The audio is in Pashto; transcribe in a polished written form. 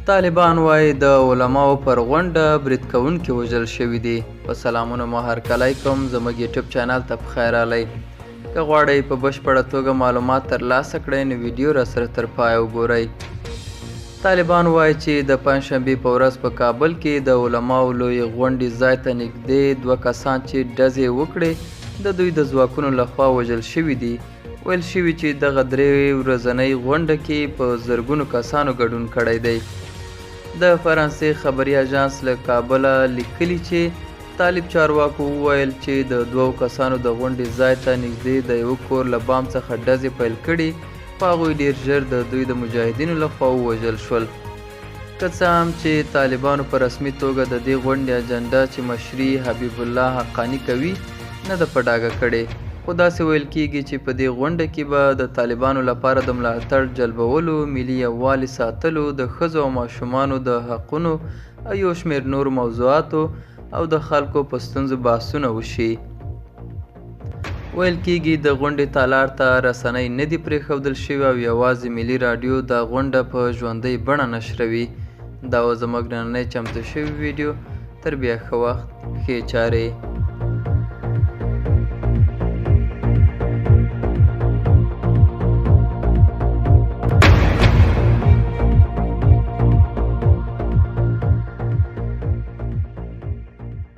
طالبان وایي د علماو پر غونډه برید کوونکي وژل شوي دي. په سلامونه مو هرکلی کوم، زموږ یوټیوب چینل ته پخیر راغلی. که غواړئ په بشپړه توګه معلومات ترلاسه کړئ نو ویډیو راسره تر پایه وګورئ. طالبان وایي چې د پنجشنبې په ورځ په کابل کې د علماو لویې غونډې ځای ته نږدې 2 کسان چې ډزې وکړې د دوی د ځواکونو لخوا وژل شوي دي. ویل شوي چې دغه 3 ورځنۍ غونډه کې په زرګونو کسانو ګډون کړی دی. د فرانسې خبري اژانس له کابله لیکلي چې طالب چارواکو وویل چې د 2 کسانو د غونډې ځای ته نږدې د یوه کور له بام څخه ډزې پیل کړي، په هغوی ډېر ژر د دوی د مجاهدینو لخوا ووژل شول. که څه هم چې طالبانو په رسمي توګه د دې غونډې اجنډا چې مشري حبیب الله حقاني کوي نه ده په ډاګه کړې، خو داسې ویل کېږي چې په دې غونډه کې به د طالبانو لپاره د ملاتړ جلبولو، ملي یووالي ساتلو، د ښځو او ماشومانو د حقونو او یو شمېر نورو موضوعاتو او د خلکو په ستونزو بحثونه وشي. ویل کېږي د غونډې تالار ته رسنۍ نه دي پرېښودل شوي او یوازې ملي راډیو دا غونډه په ژوندۍ بڼه نشروي. دا و زموږ نننۍ چمتو شوې ویډیو. تر بیا ښه وخت، ښې چارې.